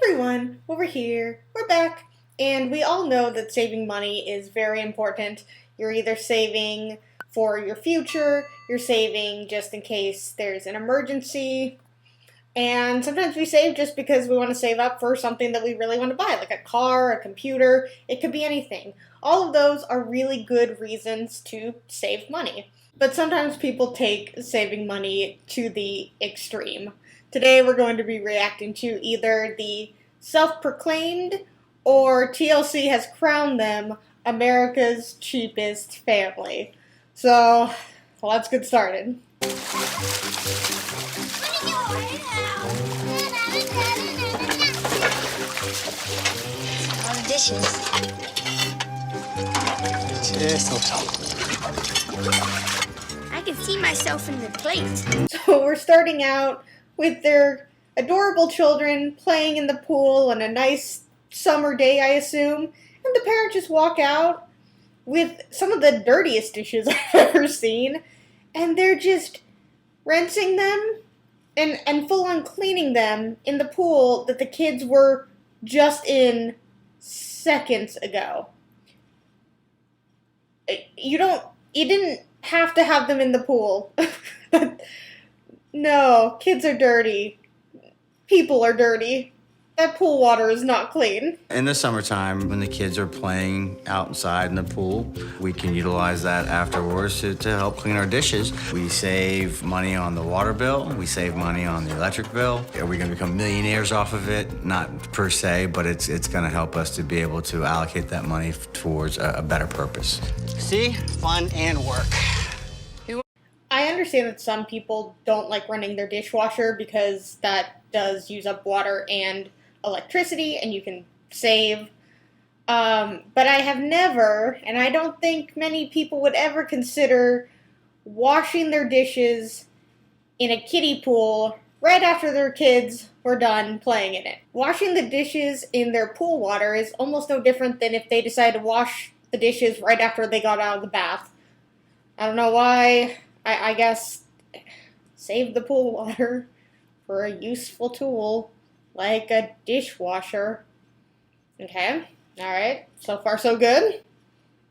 everyone, over here, we're back, and we all know that saving money is very important. You're either saving for your future, you're saving just in case there's an emergency, and sometimes we save just because we want to save up for something that we really want to buy, like a car, a computer, it could be anything. All of those are really good reasons to save money. But sometimes people take saving money to the extreme. Today we're going to be reacting to either the self-proclaimed or TLC has crowned them America's cheapest family. So let's get started. A lot of dishes. Just a little. I can see myself in the plate. So we're starting out with their adorable children playing in the pool on a nice summer day, I assume, and the parents just walk out with some of the dirtiest dishes I've ever seen, and they're just rinsing them and full-on cleaning them in the pool that the kids were just in seconds ago. You didn't have to have them in the pool. No, kids are dirty. People are dirty. That pool water is not clean. In the summertime, when the kids are playing outside in the pool, we can utilize that afterwards to help clean our dishes. We save money on the water bill. We save money on the electric bill. Are we going to become millionaires off of it? Not per se, but it's going to help us to be able to allocate that money towards a better purpose. See? Fun and work. I understand that some people don't like running their dishwasher because that does use up water and electricity and you can save. But I have never, and I don't think many people would ever consider washing their dishes in a kiddie pool right after their kids were done playing in it. Washing the dishes in their pool water is almost no different than if they decide to wash the dishes right after they got out of the bath. I don't know why. I guess save the pool water for a useful tool like a dishwasher. Okay, alright, so far so good.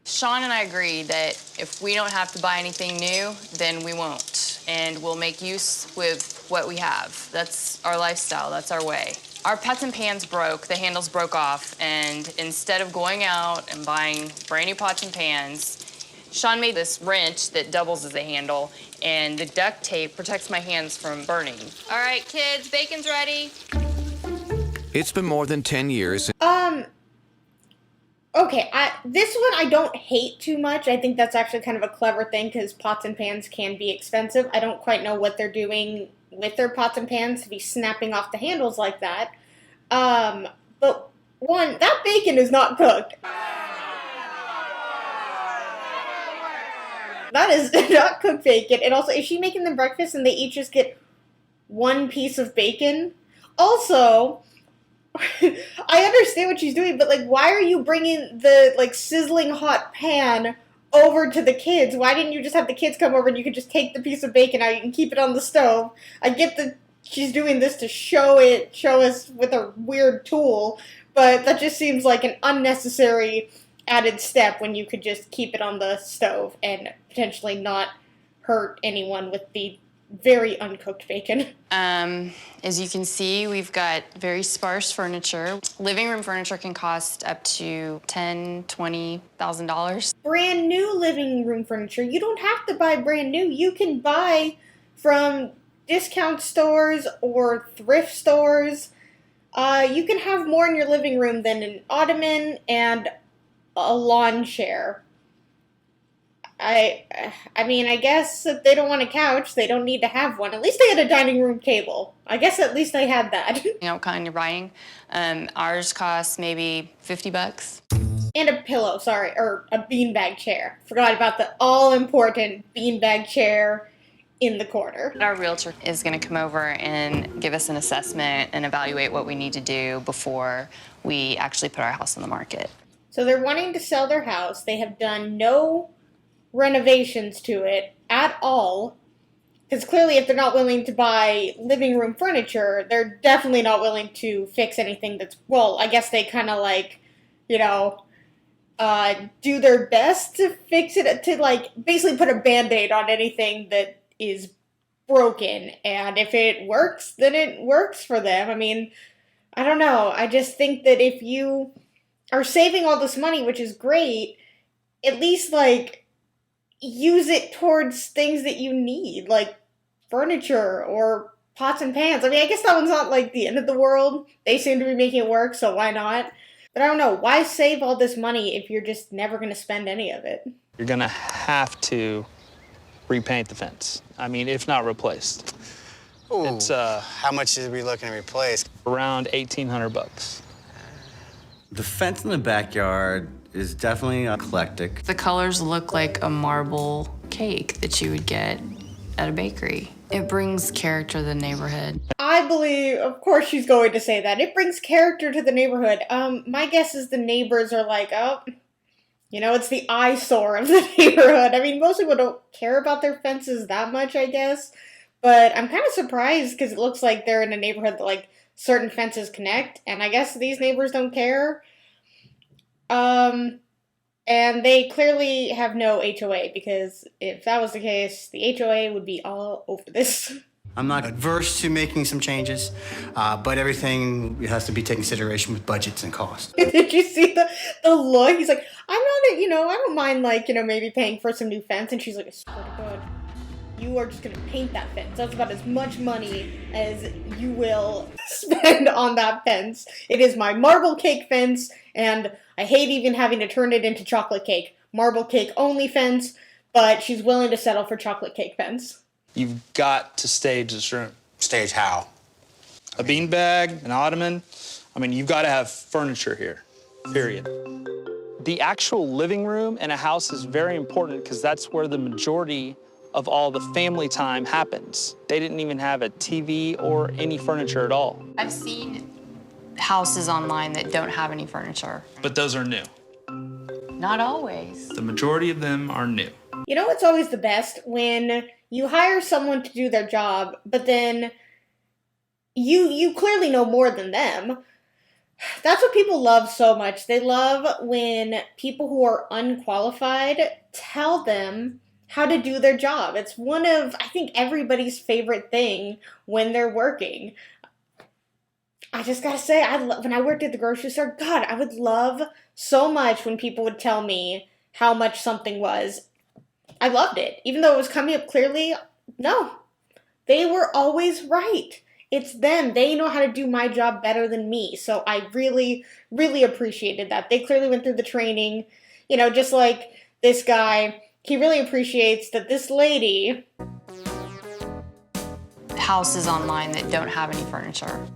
Sean and I agree that if we don't have to buy anything new, then we won't. And we'll make use with what we have. That's our lifestyle, that's our way. Our pots and pans broke, the handles broke off, and instead of going out and buying brand new pots and pans, Sean made this wrench that doubles as a handle, and the duct tape protects my hands from burning. All right, kids, bacon's ready. It's been more than 10 years. Okay, this one I don't hate too much. I think that's actually kind of a clever thing because pots and pans can be expensive. I don't quite know what they're doing with their pots and pans to be snapping off the handles like that. But one, that bacon is not cooked. That is not cooked bacon. And also, is she making them breakfast and they each just get one piece of bacon? Also, I understand what she's doing, but, like, why are you bringing the, like, sizzling hot pan over to the kids? Why didn't you just have the kids come over and you could just take the piece of bacon out, you can keep it on the stove? I get that she's doing this to show us with a weird tool, but that just seems like an unnecessary added step when you could just keep it on the stove and potentially not hurt anyone with the very uncooked bacon. As you can see, we've got very sparse furniture. Living room furniture can cost up to $10,000, $20,000. Brand new living room furniture. You don't have to buy brand new. You can buy from discount stores or thrift stores. You can have more in your living room than an ottoman and a lawn chair. I mean, I guess if they don't want a couch, they don't need to have one. At least they had a dining room table. I guess at least they had that. You know what kind you're buying? Ours costs maybe $50. And a pillow, sorry, or a beanbag chair. Forgot about the all-important beanbag chair in the corner. Our realtor is going to come over and give us an assessment and evaluate what we need to do before we actually put our house on the market. So they're wanting to sell their house. They have done no renovations to it at all. Because clearly, if they're not willing to buy living room furniture, they're definitely not willing to fix anything that's, well, I guess they kind of like, you know, do their best to fix it, to like basically put a band-aid on anything that is broken. And if it works, then it works for them. I mean, I don't know. I just think that if you are saving all this money, which is great, at least like use it towards things that you need, like furniture or pots and pans. I mean, I guess that one's not like the end of the world. They seem to be making it work, so why not? But I don't know. Why save all this money if you're just never going to spend any of it? You're going to have to repaint the fence. I mean, if not replaced. Ooh, It's how much are we looking to replace? around $1,800. The fence in the backyard is definitely eclectic. The colors look like a marble cake that you would get at a bakery. It brings character to the neighborhood. I believe, of course, she's going to say that. It brings character to the neighborhood. My guess is the neighbors are like, oh, you know, it's the eyesore of the neighborhood. I mean, most people don't care about their fences that much, I guess. But I'm kind of surprised because it looks like they're in a neighborhood that, like, certain fences connect. And I guess these neighbors don't care. And they clearly have no HOA, because if that was the case, the HOA would be all over this. I'm not adverse to making some changes, but everything has to be taken into consideration with budgets and costs. Did you see the look? He's like, I'm not, I don't mind, like, maybe paying for some new fence. And she's like, I swear to God, you are just going to paint that fence. That's about as much money as you will spend on that fence. It is my marble cake fence, and I hate even having to turn it into chocolate cake. Marble cake only fence, but she's willing to settle for chocolate cake fence. You've got to stage this room. Stage how? A beanbag, an ottoman. I mean, you've got to have furniture here, period. The actual living room in a house is very important because that's where the majority of all the family time happens. They didn't even have a TV or any furniture at all. I've seen houses online that don't have any furniture. But those are new. Not always. The majority of them are new. You know what's always the best? When you hire someone to do their job, but then you clearly know more than them. That's what people love so much. They love when people who are unqualified tell them how to do their job. It's one of, I think, everybody's favorite thing when they're working. I just gotta say, when I worked at the grocery store, God, I would love so much when people would tell me how much something was. I loved it. Even though it was coming up clearly, no. They were always right. It's them. They know how to do my job better than me. So I really, really appreciated that. They clearly went through the training. Just like this guy, he really appreciates that this lady... Houses online that don't have any furniture.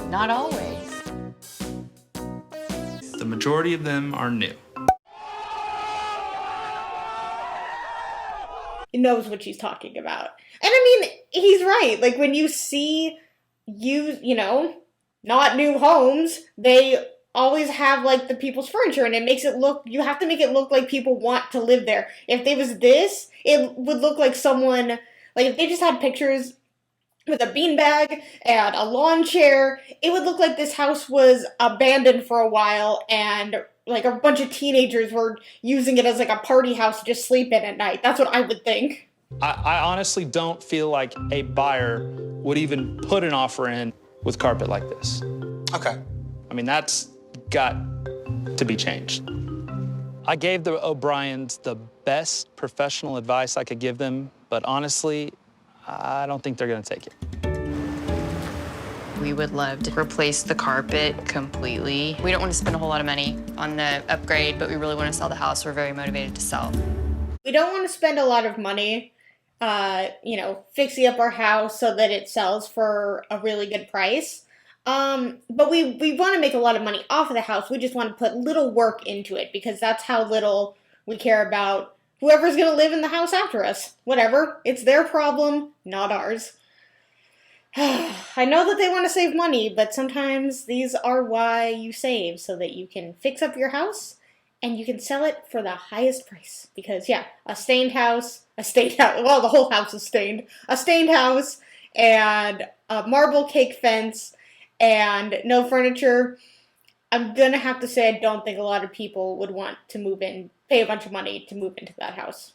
Not always. The majority of them are new. knows what she's talking about. And I mean, he's right. Like, when you see not new homes, they always have, like, the people's furniture, and it makes it look, you have to make it look like people want to live there. If there was this, it would look like someone, like, if they just had pictures with a beanbag and a lawn chair, it would look like this house was abandoned for a while, and, like, a bunch of teenagers were using it as, like, a party house to just sleep in at night. That's what I would think. I honestly don't feel like a buyer would even put an offer in with carpet like this. Okay. I mean, that's got to be changed. I gave the O'Briens the best professional advice I could give them, but honestly, I don't think they're gonna take it. We would love to replace the carpet completely. We don't want to spend a whole lot of money on the upgrade, but we really want to sell the house. We're very motivated to sell. We don't want to spend a lot of money, fixing up our house so that it sells for a really good price. But we want to make a lot of money off of the house. We just want to put little work into it because that's how little we care about whoever's going to live in the house after us. Whatever. It's their problem, not ours. I know that they want to save money, but sometimes these are why you save, so that you can fix up your house and you can sell it for the highest price. Because, yeah, a stained house, well, the whole house is stained, a stained house, and a marble cake fence, and no furniture. I'm gonna have to say I don't think a lot of people would want to move in, pay a bunch of money to move into that house.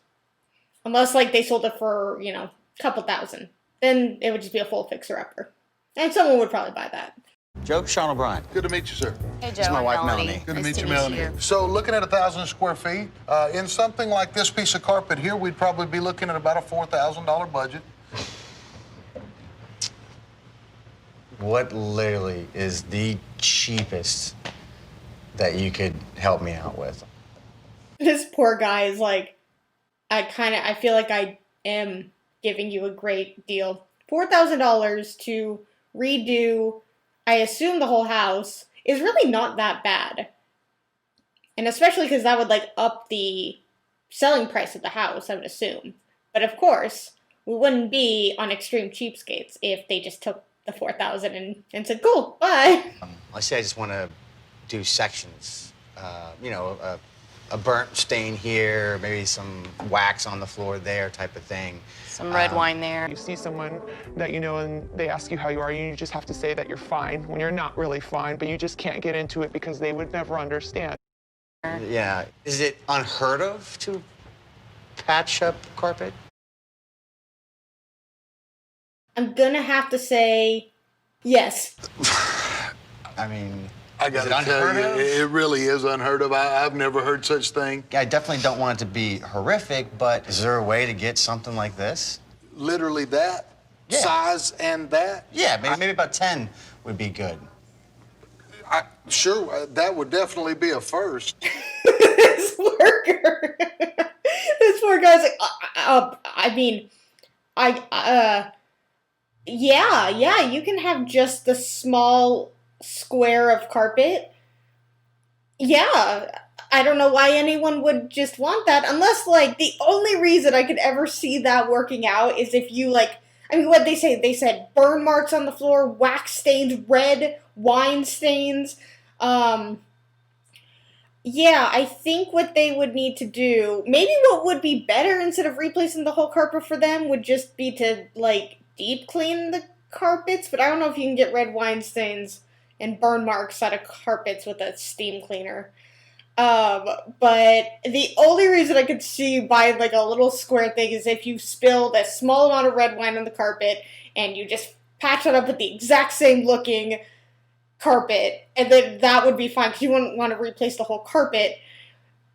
Unless, like, they sold it for, a couple thousand. Then it would just be a full fixer-upper. And someone would probably buy that. Joe, Sean O'Brien. Good to meet you, sir. Hey, Joe. This is my I'm wife, Melanie. Melanie. Good to Nice meet you, Melanie. So looking at 1,000 square feet, in something like this piece of carpet here, we'd probably be looking at about a $4,000 budget. What literally is the cheapest that you could help me out with? This poor guy is like, I feel like I am giving you a great deal. $4,000 to redo, I assume, the whole house is really not that bad. And especially because that would, like, up the selling price of the house, I would assume. But of course, we wouldn't be on extreme cheapskates if they just took the $4,000 and said, cool, bye. Let's say I just want to do sections. A burnt stain here, maybe some wax on the floor there type of thing. Some red wine there. You see someone that you know and they ask you how you are, you just have to say that you're fine when you're not really fine, but you just can't get into it because they would never understand. Yeah. Is it unheard of to patch up carpet? I'm gonna have to say yes. I mean, I gotta tell you, it really is unheard of. I've never heard such thing. I definitely don't want it to be horrific, but is there a way to get something like this? Literally that? Yeah. Size and that? Yeah, maybe about 10 would be good. Sure, that would definitely be a first. This worker. This poor guy's like, yeah, you can have just the small square of carpet. Yeah, I don't know why anyone would just want that, unless, like, the only reason I could ever see that working out is if you, like, what they say? They said burn marks on the floor, wax stains, red wine stains. Yeah, I think what they would need to do, maybe what would be better instead of replacing the whole carpet for them would just be to, like, deep clean the carpets, but I don't know if you can get red wine stains and burn marks out of carpets with a steam cleaner. But the only reason I could see buying, like, a little square thing is if you spilled a small amount of red wine on the carpet and you just patch it up with the exact same looking carpet, and then that would be fine because you wouldn't want to replace the whole carpet.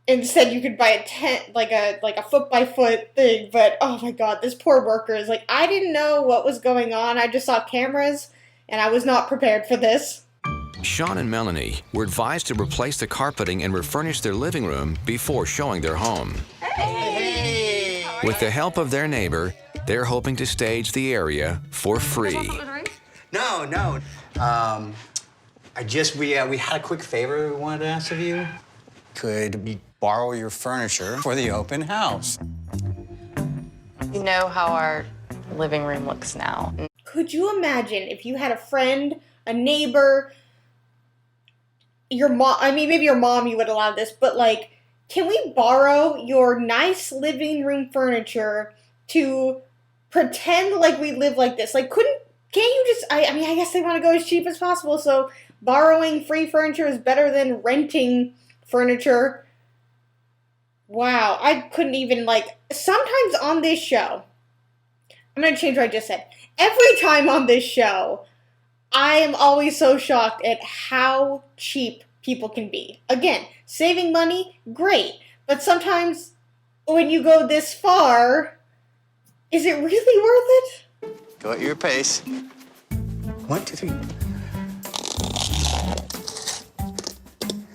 Instead, you could buy a tent, like a foot-by-foot thing, but oh my god, this poor worker is like, I didn't know what was going on, I just saw cameras, and I was not prepared for this. Sean and Melanie were advised to replace the carpeting and refurnish their living room before showing their home. Hey! With the help of their neighbor, they're hoping to stage the area for free. No. We had a quick favor we wanted to ask of you. Could we borrow your furniture for the open house? You know how our living room looks now. Could you imagine if you had a friend, a neighbor, your mom, maybe your mom you would allow this, but, like, can we borrow your nice living room furniture to pretend like we live like this? Like, can't you just, I guess they want to go as cheap as possible, so borrowing free furniture is better than renting furniture. Wow, I couldn't even, like, sometimes on this show, I'm going to change what I just said. Every time on this show, I am always so shocked at how cheap people can be. Again, saving money, great. But sometimes when you go this far, is it really worth it? Go at your pace. 1, 2, 3.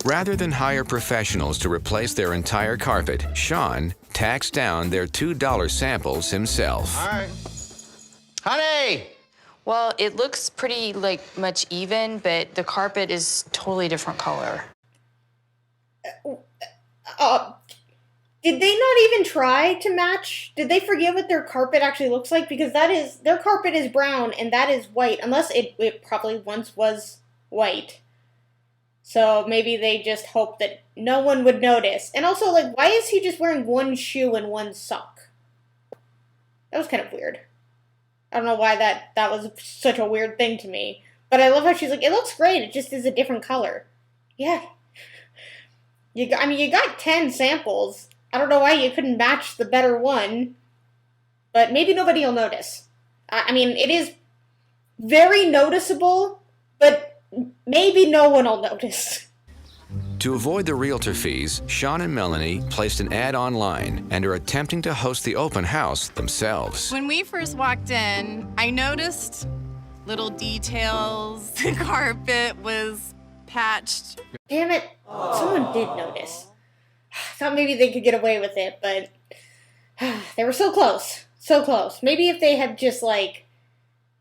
Rather than hire professionals to replace their entire carpet, Sean taxed down their $2 samples himself. All right. Honey! Well, it looks pretty, like, much even, but the carpet is totally different color. Did they not even try to match? Did they forget what their carpet actually looks like? Because their carpet is brown and that is white, unless it probably once was white. So maybe they just hope that no one would notice. And also, like, why is he just wearing one shoe and one sock? That was kind of weird. I don't know why that was such a weird thing to me. But I love how she's like, it looks great, it just is a different color. Yeah. You got 10 samples. I don't know why you couldn't match the better one. But maybe nobody will notice. I mean, it is very noticeable, but maybe no one will notice. To avoid the realtor fees, Sean and Melanie placed an ad online and are attempting to host the open house themselves. When we first walked in, I noticed little details. The carpet was patched. Damn it. Someone did notice. I thought maybe they could get away with it, but they were so close. So close. Maybe if they had just, like,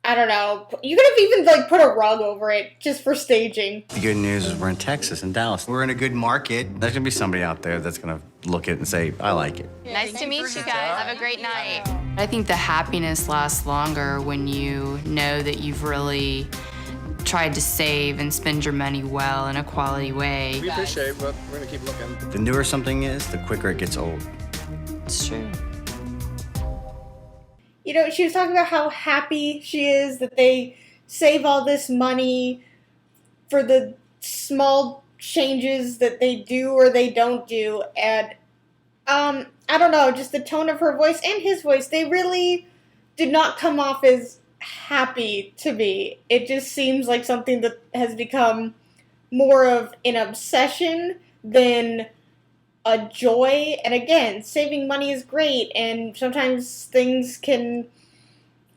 I don't know, you could have even, like, put a rug over it just for staging. The good news is we're in Texas and Dallas. We're in a good market. There's going to be somebody out there that's going to look at it and say, I like it. Nice to meet you guys. Have a great night. I think the happiness lasts longer when you know that you've really tried to save and spend your money well in a quality way. We appreciate it, but we're going to keep looking. The newer something is, the quicker it gets old. It's true. You know, she was talking about how happy she is that they save all this money for the small changes that they do or they don't do. And, I don't know, just the tone of her voice and his voice, they really did not come off as happy to me. It just seems like something that has become more of an obsession than a joy. And again, saving money is great, and sometimes things can,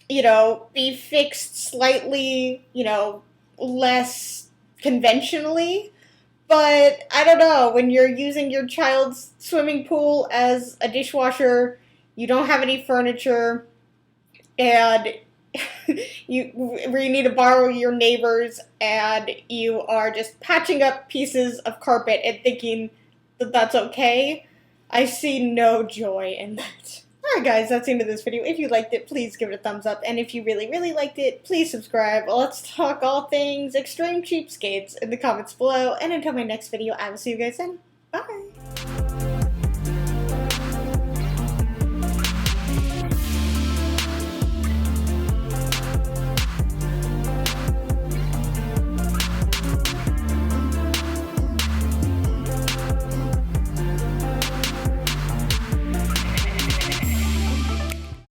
you know, be fixed slightly, you know, less conventionally. But I don't know, when you're using your child's swimming pool as a dishwasher, you don't have any furniture, and you need to borrow your neighbor's, and you are just patching up pieces of carpet and thinking that that's okay, I see no joy in that. Alright guys, that's the end of this video. If you liked it, please give it a thumbs up. And if you really, really liked it, please subscribe. Let's talk all things extreme cheapskates in the comments below. And until my next video, I will see you guys then. Bye!